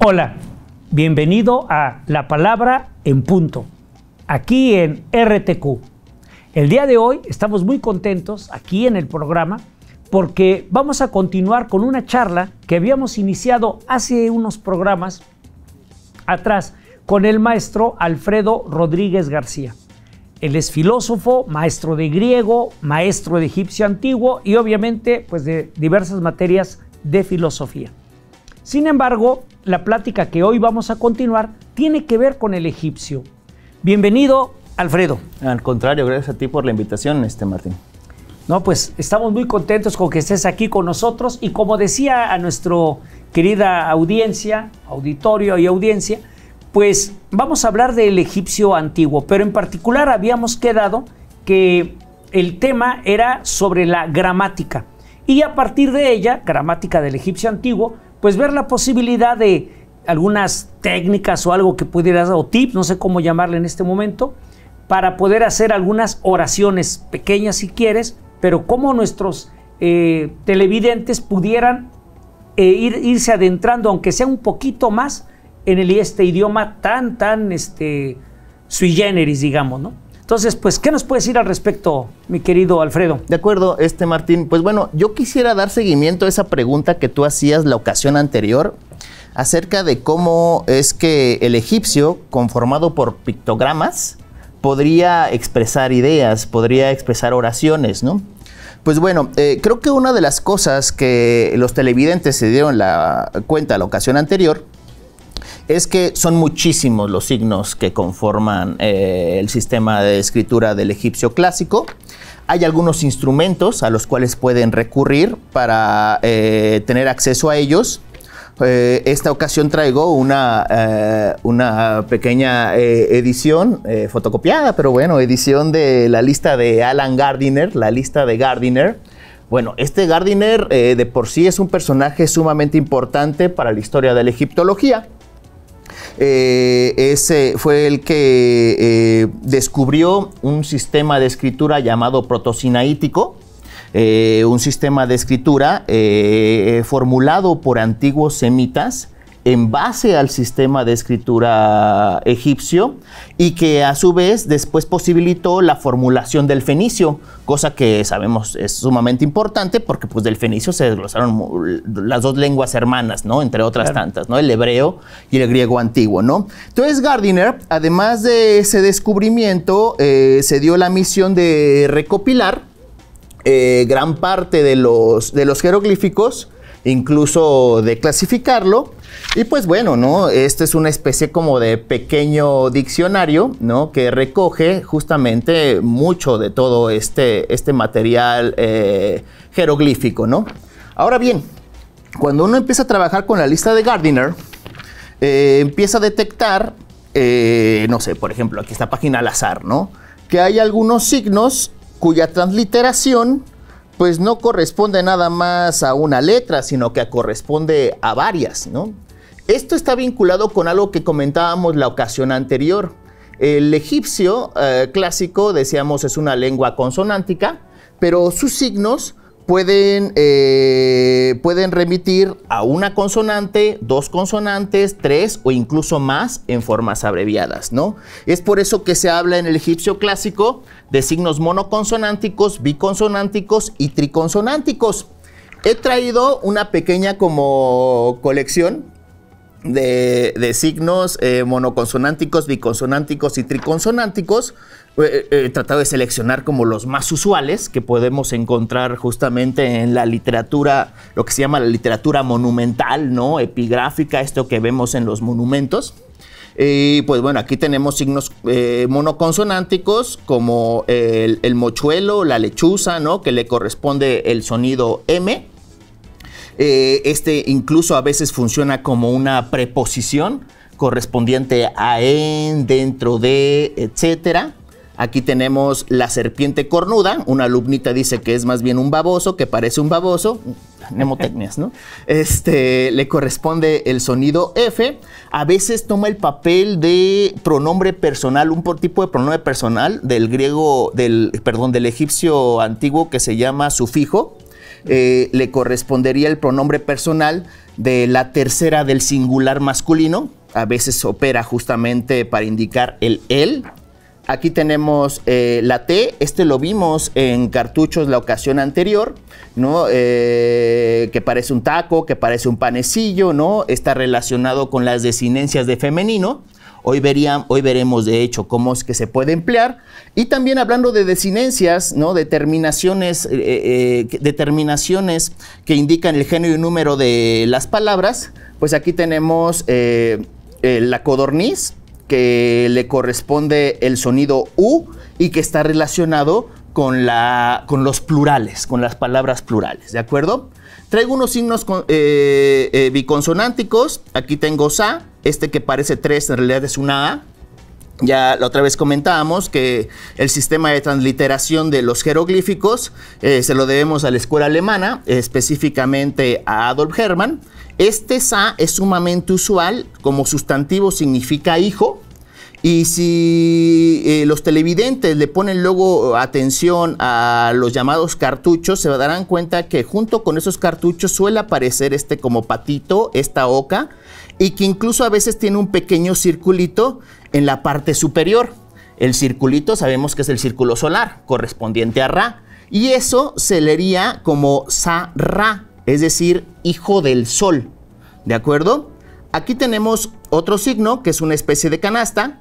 Hola, bienvenido a La Palabra en Punto, aquí en RTQ. El día de hoy estamos muy contentos aquí en el programa porque vamos a continuar con una charla que habíamos iniciado hace unos programas atrás con el maestro Alfredo Rodríguez García. Él es filósofo, maestro de griego, maestro de egipcio antiguo y obviamente pues de diversas materias de filosofía. Sin embargo, la plática que hoy vamos a continuar tiene que ver con el egipcio. Bienvenido, Alfredo. Al contrario, gracias a ti por la invitación, Martín. No, pues estamos muy contentos con que estés aquí con nosotros y como decía a nuestra querida audiencia, auditorio y audiencia, pues vamos a hablar del egipcio antiguo, pero en particular habíamos quedado que el tema era sobre la gramática y a partir de ella, gramática del egipcio antiguo, pues ver la posibilidad de algunas técnicas o algo que pudieras, o tips, no sé cómo llamarle en este momento, para poder hacer algunas oraciones pequeñas si quieres, pero cómo nuestros televidentes pudieran irse adentrando, aunque sea un poquito más, en este idioma tan sui generis, digamos, ¿no? Entonces, pues, ¿qué nos puedes decir al respecto, mi querido Alfredo? De acuerdo, Martín. Pues bueno, yo quisiera dar seguimiento a esa pregunta que tú hacías la ocasión anterior acerca de cómo es que el egipcio, conformado por pictogramas, podría expresar ideas, podría expresar oraciones, ¿no? Pues bueno, creo que una de las cosas que los televidentes se dieron cuenta la ocasión anterior es que son muchísimos los signos que conforman el sistema de escritura del egipcio clásico. Hay algunos instrumentos a los cuales pueden recurrir para tener acceso a ellos. Esta ocasión traigo una pequeña edición fotocopiada, pero bueno, edición de la lista de Alan Gardiner, la lista de Gardiner. Bueno, Gardiner de por sí es un personaje sumamente importante para la historia de la egiptología. Ese fue el que descubrió un sistema de escritura llamado protosinaítico, un sistema de escritura formulado por antiguos semitas en base al sistema de escritura egipcio y que a su vez después posibilitó la formulación del fenicio, cosa que sabemos es sumamente importante porque pues del fenicio se desglosaron las dos lenguas hermanas, ¿no? Entre otras tantas, ¿no? El hebreo y el griego antiguo, ¿no? Entonces Gardiner, además de ese descubrimiento, se dio la misión de recopilar gran parte de los jeroglíficos, incluso de clasificarlo. Y pues bueno, ¿no? Esta es una especie como de pequeño diccionario, ¿no? Que recoge justamente mucho de todo este material jeroglífico, ¿no? Ahora bien, cuando uno empieza a trabajar con la lista de Gardiner, empieza a detectar, no sé, por ejemplo, aquí esta página al azar, ¿no? Que hay algunos signos cuya transliteración pues no corresponde nada más a una letra, sino que corresponde a varias, ¿no? Esto está vinculado con algo que comentábamos la ocasión anterior. El egipcio clásico, decíamos, es una lengua consonántica, pero sus signos pueden remitir a una consonante, dos consonantes, tres o incluso más en formas abreviadas, ¿no? Es por eso que se habla en el egipcio clásico de signos monoconsonánticos, biconsonánticos y triconsonánticos. He traído una pequeña como colección de signos monoconsonánticos, biconsonánticos y triconsonánticos. He tratado de seleccionar como los más usuales que podemos encontrar justamente en la literatura, lo que se llama la literatura monumental, ¿no? Epigráfica, esto que vemos en los monumentos. Pues bueno, aquí tenemos signos monoconsonánticos como el mochuelo, la lechuza, ¿no? Que le corresponde el sonido M. Incluso a veces funciona como una preposición correspondiente a en, dentro de, etcétera. Aquí tenemos la serpiente cornuda. Una alumnita dice que es más bien un baboso, que parece un baboso. Mnemotecnias, ¿no? Le corresponde el sonido F. A veces toma el papel de pronombre personal, un tipo de pronombre personal del griego, del egipcio antiguo que se llama sufijo. le correspondería el pronombre personal de la tercera del singular masculino. A veces opera justamente para indicar el él. Aquí tenemos la T, lo vimos en cartuchos la ocasión anterior, ¿no? Que parece un taco, que parece un panecillo, ¿no? Está relacionado con las desinencias de femenino. Hoy veremos de hecho cómo es que se puede emplear. Y también hablando de desinencias, ¿no? Determinaciones que indican el género y número de las palabras, pues aquí tenemos la codorniz, que le corresponde el sonido U y que está relacionado con los plurales, con las palabras plurales, ¿de acuerdo? Traigo unos signos biconsonánticos. Aquí tengo SA, que parece 3 en realidad es una A. Ya la otra vez comentábamos que el sistema de transliteración de los jeroglíficos se lo debemos a la escuela alemana, específicamente a Adolf Hermann. SA es sumamente usual, como sustantivo significa hijo, y si los televidentes le ponen luego atención a los llamados cartuchos, se darán cuenta que junto con esos cartuchos suele aparecer como patito, esta oca, y que incluso a veces tiene un pequeño circulito en la parte superior. El circulito sabemos que es el círculo solar, correspondiente a Ra, y eso se leería como Sa-Ra, es decir, hijo del sol, ¿de acuerdo? Aquí tenemos otro signo que es una especie de canasta.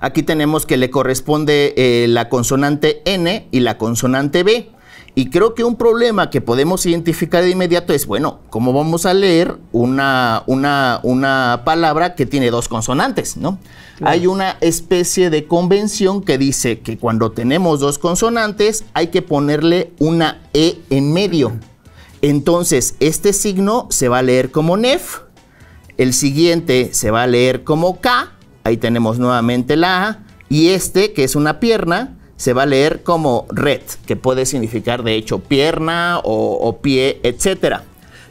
Aquí tenemos que le corresponde la consonante N y la consonante B. Y creo que un problema que podemos identificar de inmediato es, bueno, ¿cómo vamos a leer una palabra que tiene dos consonantes, ¿no? Claro. Hay una especie de convención que dice que cuando tenemos dos consonantes hay que ponerle una E en medio. Entonces, este signo se va a leer como nef, el siguiente se va a leer como K, ahí tenemos nuevamente la A, y que es una pierna, se va a leer como red, que puede significar de hecho pierna o pie, etc.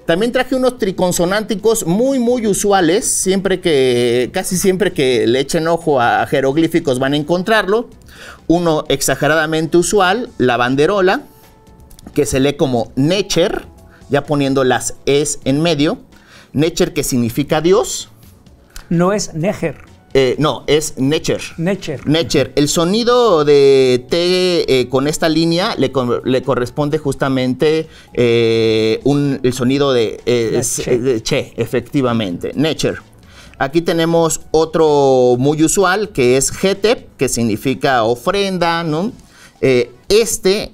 También traje unos triconsonánticos muy usuales, casi siempre que le echen ojo a jeroglíficos van a encontrarlo. Uno exageradamente usual, la banderola, que se lee como Necher, ya poniendo las es en medio. Necher, que significa Dios. No es Neger. No, es Necher. Necher. Necher. El sonido de T con esta línea le corresponde justamente el sonido de che, efectivamente. Necher. Aquí tenemos otro muy usual que es Hetep, que significa ofrenda, ¿no?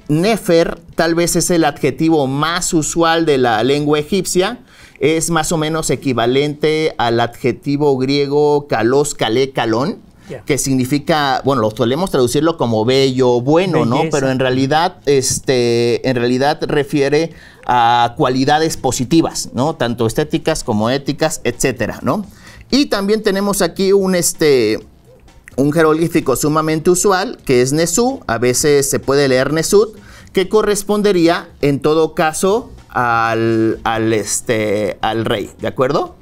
Nefer, tal vez es el adjetivo más usual de la lengua egipcia. Es más o menos equivalente al adjetivo griego kalos, kalé, kalón, que significa, bueno, lo solemos traducirlo como bello, bueno, belleza, ¿no? Pero en realidad refiere a cualidades positivas, ¿no? Tanto estéticas como éticas, etcétera, ¿no? Y también tenemos aquí un jeroglífico sumamente usual, que es Nesú, a veces se puede leer Nesut, que correspondería en todo caso al rey, ¿de acuerdo?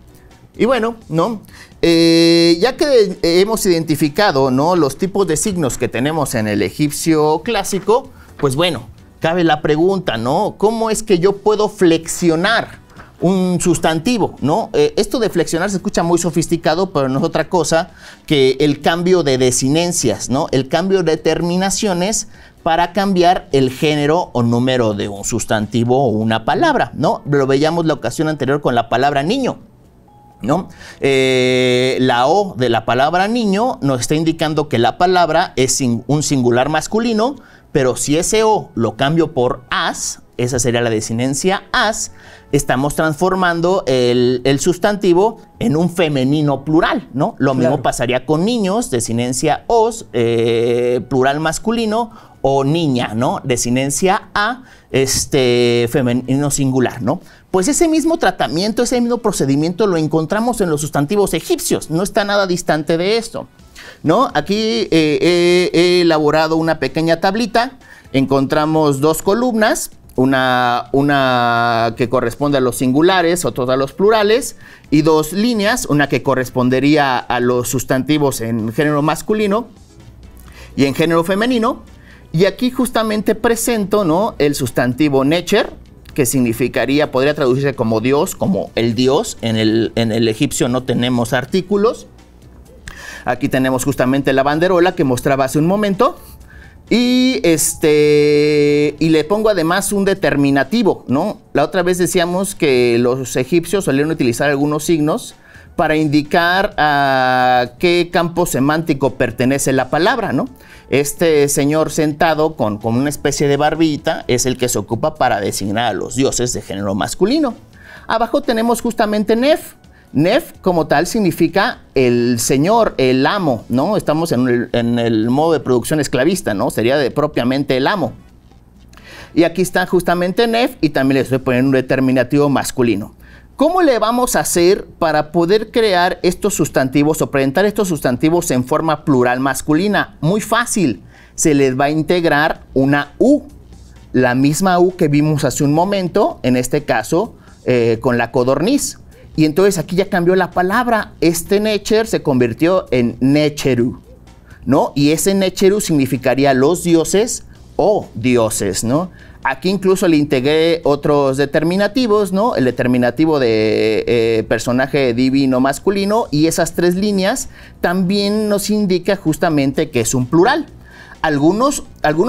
Y bueno, ¿no? Ya que hemos identificado, ¿no?, los tipos de signos que tenemos en el egipcio clásico, pues bueno, cabe la pregunta, ¿no? ¿Cómo es que yo puedo flexionar un sustantivo, ¿no? Esto de flexionar se escucha muy sofisticado, pero no es otra cosa que el cambio de desinencias, ¿no? El cambio de terminaciones para cambiar el género o número de un sustantivo o una palabra, ¿no? Lo veíamos la ocasión anterior con la palabra niño, ¿no? La O de la palabra niño nos está indicando que la palabra es un singular masculino, pero si ese O lo cambio por as, esa sería la desinencia as, estamos transformando el sustantivo en un femenino plural, ¿no? Lo mismo pasaría con niños, desinencia os, plural masculino, o niña, ¿no? Desinencia a, femenino singular, ¿no? Pues ese mismo tratamiento, ese mismo procedimiento lo encontramos en los sustantivos egipcios, no está nada distante de esto, ¿no? Aquí he elaborado una pequeña tablita, encontramos dos columnas, una que corresponde a los singulares, otra a los plurales, y dos líneas, una que correspondería a los sustantivos en género masculino y en género femenino. Y aquí justamente presento, ¿no?, el sustantivo Necher, que significaría, podría traducirse como Dios, como el Dios. En el egipcio no tenemos artículos. Aquí tenemos justamente la banderola que mostraba hace un momento. Y le pongo además un determinativo, ¿no? La otra vez decíamos que los egipcios solían utilizar algunos signos para indicar a qué campo semántico pertenece la palabra, ¿no? Este señor sentado con una especie de barbita es el que se ocupa para designar a los dioses de género masculino. Abajo tenemos justamente Nef. Nef como tal significa el señor, el amo, ¿no? Estamos en el modo de producción esclavista, ¿no? Sería propiamente el amo. Y aquí está justamente Nef y también le estoy poniendo un determinativo masculino. ¿Cómo le vamos a hacer para poder crear estos sustantivos o presentar estos sustantivos en forma plural masculina? Muy fácil, se les va a integrar una U, la misma U que vimos hace un momento, en este caso con la codorniz. Y entonces aquí ya cambió la palabra, este Necher se convirtió en Necheru, ¿no? Y ese Necheru significaría los dioses o dioses, ¿no? Aquí incluso le integré otros determinativos, ¿no? El determinativo de personaje divino masculino, y esas 3 líneas también nos indica justamente que es un plural. Algunos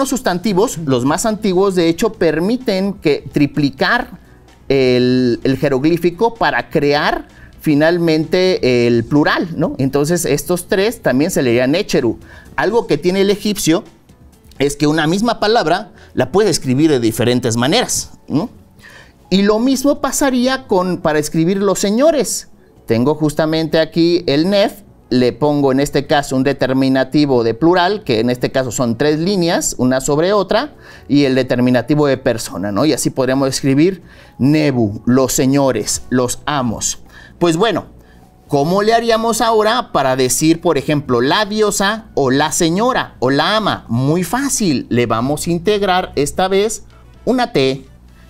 sustantivos, los más antiguos de hecho, permiten triplicar el jeroglífico para crear finalmente el plural, ¿no? Entonces estos 3 también se leerían Necheru. Algo que tiene el egipcio es que una misma palabra la puede escribir de diferentes maneras, ¿no? Y lo mismo pasaría para escribir los señores. Tengo justamente aquí el Nef, le pongo en este caso un determinativo de plural, que en este caso son 3 líneas, una sobre otra, y el determinativo de persona, ¿no? Y así podríamos escribir Nebu, los señores, los amos. Pues bueno, ¿cómo le haríamos ahora para decir, por ejemplo, la diosa o la señora o la ama? Muy fácil, le vamos a integrar esta vez una T,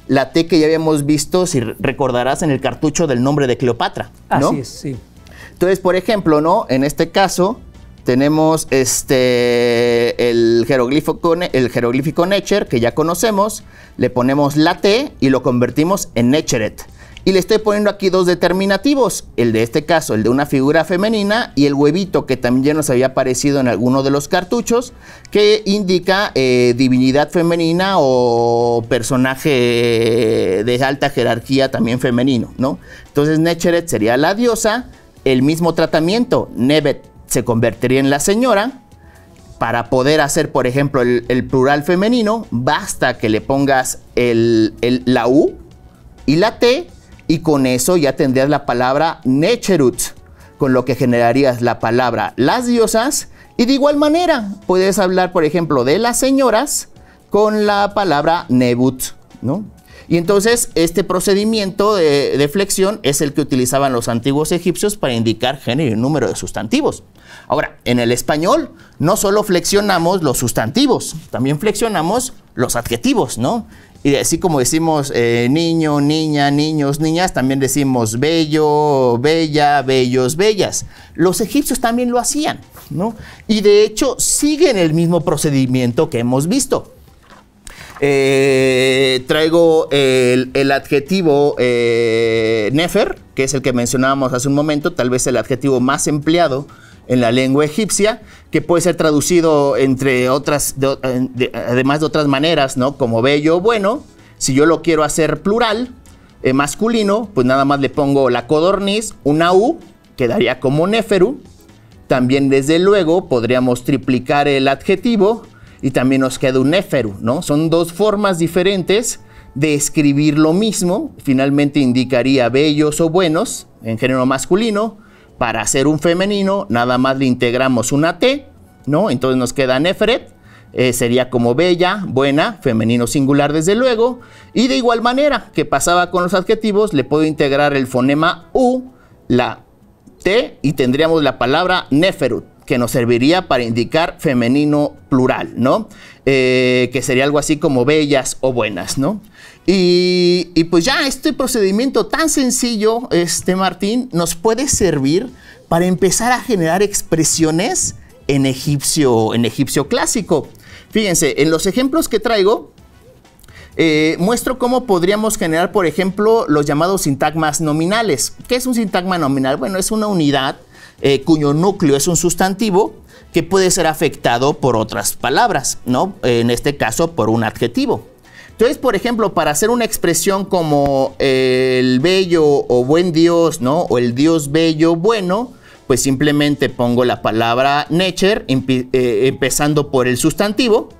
la T que ya habíamos visto, si recordarás, en el cartucho del nombre de Cleopatra, ¿no? Así es, sí. Entonces, por ejemplo, ¿no? En este caso tenemos el jeroglífico Necher, que ya conocemos, le ponemos la T y lo convertimos en Necheret. Y le estoy poniendo aquí 2 determinativos, el de este caso, el de una figura femenina, y el huevito que también ya nos había aparecido en alguno de los cartuchos, que indica divinidad femenina o personaje de alta jerarquía también femenino, ¿no? Entonces Necheret sería la diosa, el mismo tratamiento, Nebet se convertiría en la señora. Para poder hacer, por ejemplo, el plural femenino, basta que le pongas la U y la T, y con eso ya tendrías la palabra Necherut, con lo que generarías la palabra las diosas. Y de igual manera, puedes hablar, por ejemplo, de las señoras con la palabra Nebut, ¿no? Y entonces este procedimiento de flexión es el que utilizaban los antiguos egipcios para indicar género y número de sustantivos. Ahora, en el español no solo flexionamos los sustantivos, también flexionamos los adjetivos, ¿no? Y así como decimos niño, niña, niños, niñas, también decimos bello, bella, bellos, bellas. Los egipcios también lo hacían, ¿no? Y de hecho siguen el mismo procedimiento que hemos visto. Traigo el adjetivo Nefer, que es el que mencionábamos hace un momento, tal vez el adjetivo más empleado en la lengua egipcia, que puede ser traducido entre otras, además de otras maneras, ¿no? Como bello o bueno. Si yo lo quiero hacer plural, masculino, pues nada más le pongo la codorniz, una U, quedaría como Neferu. También desde luego podríamos triplicar el adjetivo y también nos queda un Neferu, ¿no? Son 2 formas diferentes de escribir lo mismo. Finalmente indicaría bellos o buenos en género masculino. Para hacer un femenino, nada más le integramos una T, ¿no? Entonces nos queda Neferet, sería como bella, buena, femenino singular desde luego. Y de igual manera que pasaba con los adjetivos, le puedo integrar el fonema U, la T, y tendríamos la palabra Neferut, que nos serviría para indicar femenino plural, ¿no? Que sería algo así como bellas o buenas, ¿no? Y pues ya este procedimiento tan sencillo, Martín, nos puede servir para empezar a generar expresiones en egipcio clásico. Fíjense, en los ejemplos que traigo, muestro cómo podríamos generar, por ejemplo, los llamados sintagmas nominales. ¿Qué es un sintagma nominal? Bueno, es una unidad cuyo núcleo es un sustantivo que puede ser afectado por otras palabras, ¿no? En este caso, por un adjetivo. Entonces, por ejemplo, para hacer una expresión como el bello o buen Dios, ¿no? O el Dios bello bueno, pues simplemente pongo la palabra nature, empezando por el sustantivo.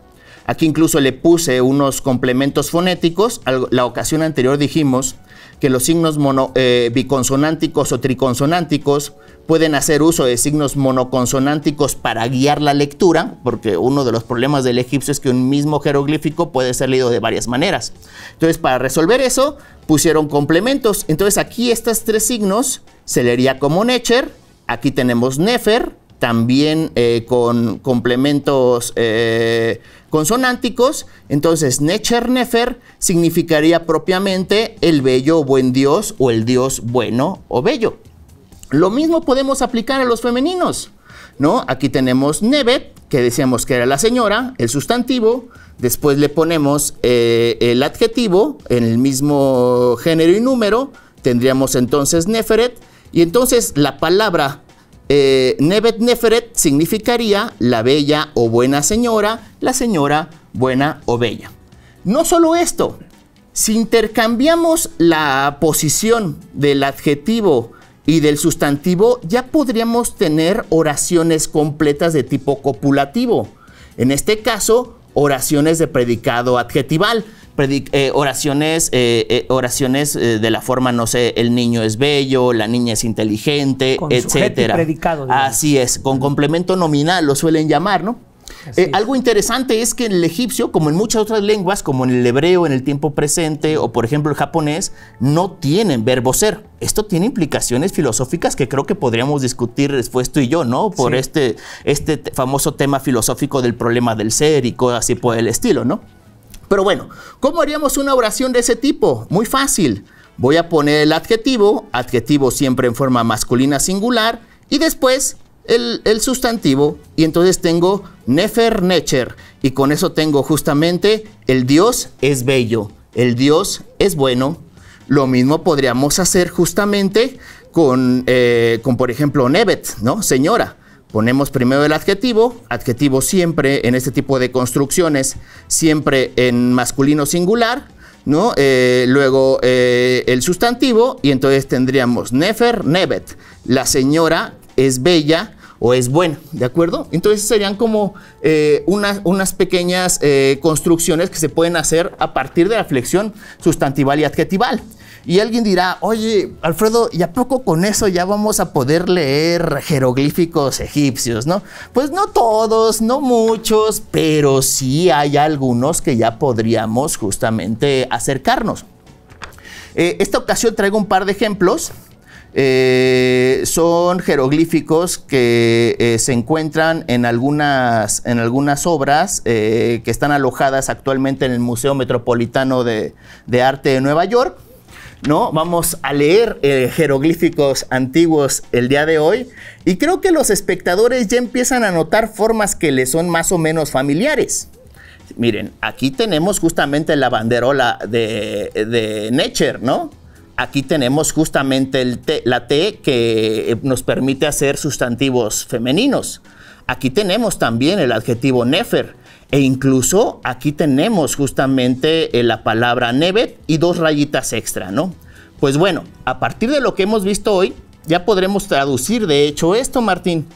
Aquí incluso le puse unos complementos fonéticos. La ocasión anterior dijimos que los signos biconsonánticos o triconsonánticos pueden hacer uso de signos monoconsonánticos para guiar la lectura, porque uno de los problemas del egipcio es que un mismo jeroglífico puede ser leído de varias maneras. Entonces, para resolver eso, pusieron complementos. Entonces, aquí estos tres signos se leería como necher. Aquí tenemos nefer, también con complementos consonánticos. Entonces, necher, nefer significaría propiamente el bello o buen Dios o el Dios bueno o bello. Lo mismo podemos aplicar a los femeninos, ¿no? Aquí tenemos nebet, que decíamos que era la señora, el sustantivo. Después le ponemos el adjetivo en el mismo género y número. Tendríamos entonces neferet. Y entonces la palabra nebet neferet significaría la bella o buena señora, la señora buena o bella. No solo esto, si intercambiamos la posición del adjetivo y del sustantivo, ya podríamos tener oraciones completas de tipo copulativo. En este caso, oraciones de predicado adjetival. Oraciones de la forma, no sé, el niño es bello, la niña es inteligente, con etcétera. Predicado, digamos. Así es, con complemento nominal lo suelen llamar, ¿no? Algo interesante es que en el egipcio, como en muchas otras lenguas, como en el hebreo, en el tiempo presente, o por ejemplo el japonés, no tienen verbo ser. Esto tiene implicaciones filosóficas que creo que podríamos discutir después tú y yo, ¿no? Por este famoso tema filosófico del problema del ser y cosas así por el estilo, ¿no? Pero bueno, ¿cómo haríamos una oración de ese tipo? Muy fácil. Voy a poner el adjetivo siempre en forma masculina singular, y después el sustantivo, y entonces tengo nefer, necher, y con eso tengo justamente el Dios es bello, el Dios es bueno. Lo mismo podríamos hacer justamente con por ejemplo, nebet, ¿no? Señora. Ponemos primero el adjetivo siempre en este tipo de construcciones, siempre en masculino singular, ¿no? Luego el sustantivo, y entonces tendríamos nefer, nebet, la señora es bella o es buena, ¿de acuerdo? Entonces serían como unas pequeñas construcciones que se pueden hacer a partir de la flexión sustantival y adjetival. Y alguien dirá, oye, Alfredo, ¿y a poco con eso ya vamos a poder leer jeroglíficos egipcios, no? Pues no todos, no muchos, pero sí hay algunos que ya podríamos justamente acercarnos. Esta ocasión traigo un par de ejemplos. Son jeroglíficos que se encuentran en algunas obras que están alojadas actualmente en el Museo Metropolitano de Arte de Nueva York, ¿no? Vamos a leer jeroglíficos antiguos el día de hoy, y creo que los espectadores ya empiezan a notar formas que les son más o menos familiares. Miren, aquí tenemos justamente la banderola de Necher, ¿no? Aquí tenemos justamente la T que nos permite hacer sustantivos femeninos. Aquí tenemos también el adjetivo nefer. E incluso aquí tenemos justamente la palabra nebet y dos rayitas extra, ¿no? Pues bueno, a partir de lo que hemos visto hoy, ya podremos traducir de hecho esto, Martín.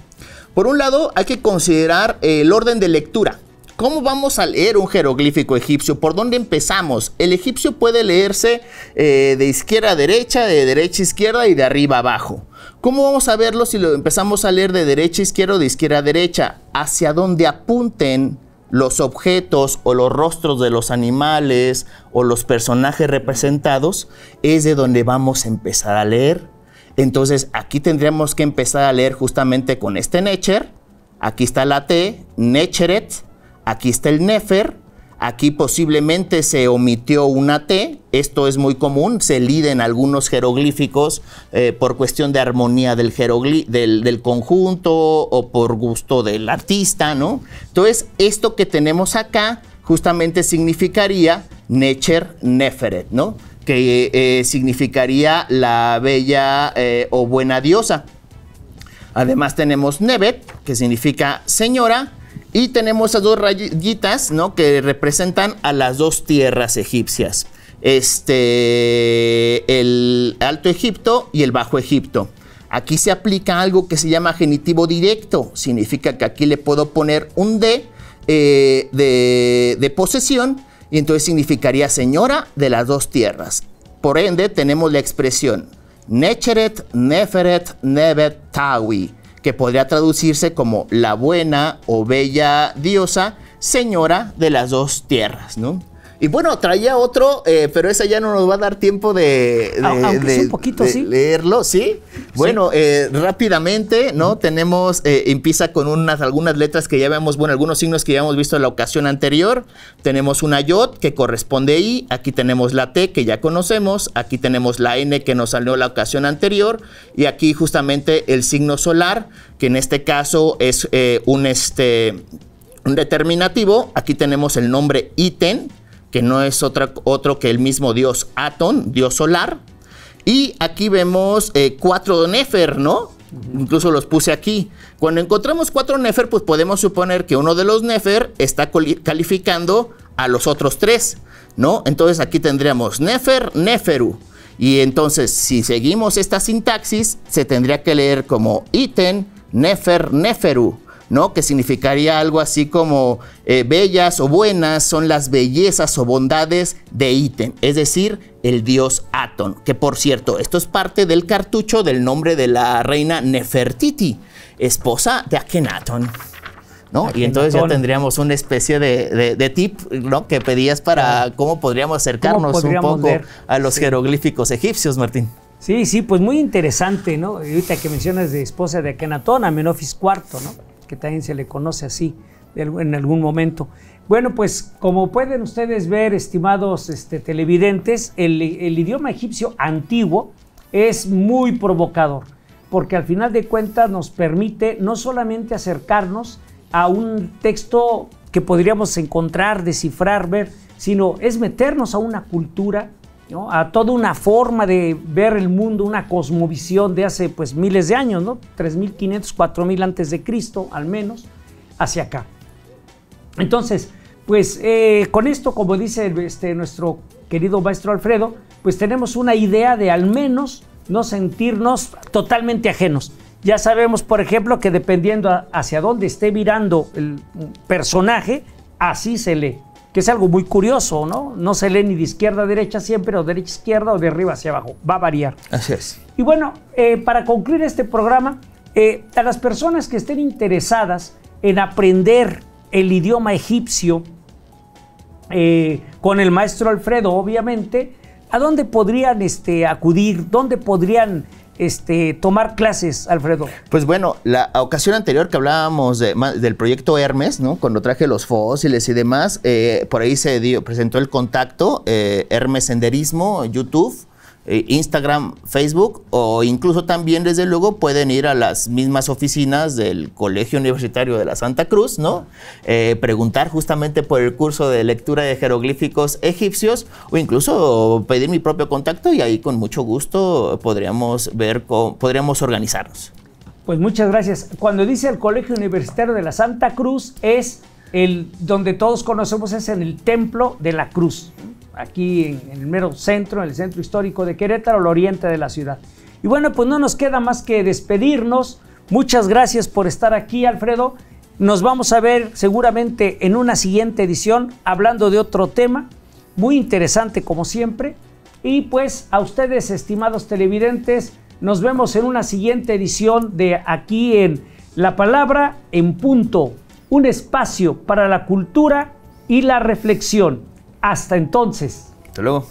Por un lado, hay que considerar el orden de lectura. ¿Cómo vamos a leer un jeroglífico egipcio? ¿Por dónde empezamos? El egipcio puede leerse de izquierda a derecha, de derecha a izquierda y de arriba a abajo. ¿Cómo vamos a verlo si lo empezamos a leer de derecha a izquierda o de izquierda a derecha? Hacia donde apunten los objetos o los rostros de los animales o los personajes representados es de donde vamos a empezar a leer. Entonces aquí tendríamos que empezar a leer justamente con este necher. Aquí está la T, necheret. Aquí está el nefer. Aquí posiblemente se omitió una T. Esto es muy común, se lida en algunos jeroglíficos por cuestión de armonía del conjunto o por gusto del artista, ¿no? Entonces, esto que tenemos acá justamente significaría Necher Neferet, ¿no? Que significaría la bella o buena diosa. Además tenemos Nebet, que significa señora, y tenemos esas dos rayitas, ¿no? Que representan a las dos tierras egipcias. El Alto Egipto y el Bajo Egipto. Aquí se aplica algo que se llama genitivo directo. Significa que aquí le puedo poner un D de posesión, y entonces significaría señora de las dos tierras. Por ende, tenemos la expresión Necheret, Neferet, Nebet, Tawi, que podría traducirse como la buena o bella diosa, señora de las dos tierras, ¿no? Y bueno, traía otro, pero esa ya no nos va a dar tiempo de un poquito, ¿sí? Leerlo, ¿sí? Bueno, rápidamente, ¿no? Tenemos, empieza con algunas letras que ya vemos, bueno, algunos signos que ya hemos visto en la ocasión anterior. Tenemos una yod que corresponde a I, aquí tenemos la T que ya conocemos, aquí tenemos la N que nos salió la ocasión anterior, y aquí justamente el signo solar, que en este caso es un determinativo. Aquí tenemos el nombre Iten, que no es otro que el mismo dios Aton, dios solar. Y aquí vemos 4 Nefer, ¿no? Incluso los puse aquí. Cuando encontramos 4 Nefer, pues podemos suponer que uno de los Nefer está calificando a los otros 3, ¿no? Entonces aquí tendríamos Nefer, Neferu. Y entonces, si seguimos esta sintaxis, se tendría que leer como Iten, Nefer, Neferu, ¿no? Que significaría algo así como bellas o buenas son las bellezas o bondades de Iten, es decir, el dios Aton, que por cierto, esto es parte del cartucho del nombre de la reina Nefertiti, esposa de Akenatón, ¿no? Y entonces ya tendríamos una especie de tip, ¿no? Que pedías para cómo podríamos acercarnos un poco a los jeroglíficos egipcios, Martín. Sí, sí, pues muy interesante, ¿no? Y ahorita que mencionas de esposa de Akenatón, Amenofis IV, ¿no? Que también se le conoce así en algún momento. Bueno, pues como pueden ustedes ver, estimados televidentes, el idioma egipcio antiguo es muy provocador, porque al final de cuentas nos permite no solamente acercarnos a un texto que podríamos encontrar, descifrar, ver, sino es meternos a una cultura, ¿no? A toda una forma de ver el mundo, una cosmovisión de hace pues miles de años, ¿no? 3.500, 4.000 antes de Cristo, al menos, hacia acá. Entonces, pues con esto, como dice nuestro querido maestro Alfredo, pues tenemos una idea de al menos no sentirnos totalmente ajenos. Ya sabemos, por ejemplo, que dependiendo hacia dónde esté virando el personaje, así se lee. Que es algo muy curioso, ¿no? No se lee ni de izquierda a derecha siempre, o de derecha a izquierda, o de arriba hacia abajo. Va a variar. Así es. Y bueno, para concluir este programa, a las personas que estén interesadas en aprender el idioma egipcio, con el maestro Alfredo, obviamente, ¿a dónde podrían acudir? ¿Dónde podrían tomar clases, Alfredo? Pues bueno, la ocasión anterior que hablábamos del proyecto Hermes, ¿no? Cuando traje los fósiles y demás, por ahí se presentó el contacto, Hermes Senderismo, YouTube, Instagram, Facebook, o incluso también, desde luego, pueden ir a las mismas oficinas del Colegio Universitario de la Santa Cruz, ¿no? Preguntar justamente por el curso de lectura de jeroglíficos egipcios, o incluso pedir mi propio contacto, y ahí con mucho gusto podríamos podríamos organizarnos. Pues muchas gracias. Cuando dice el Colegio Universitario de la Santa Cruz, es donde todos conocemos, es en el Templo de la Cruz, aquí en el mero centro, en el centro histórico de Querétaro, al oriente de la ciudad. Y bueno, pues no nos queda más que despedirnos. Muchas gracias por estar aquí, Alfredo. Nos vamos a ver seguramente en una siguiente edición hablando de otro tema muy interesante como siempre. Y pues a ustedes, estimados televidentes, nos vemos en una siguiente edición de aquí en La Palabra en Punto, un espacio para la cultura y la reflexión. Hasta entonces. Hasta luego.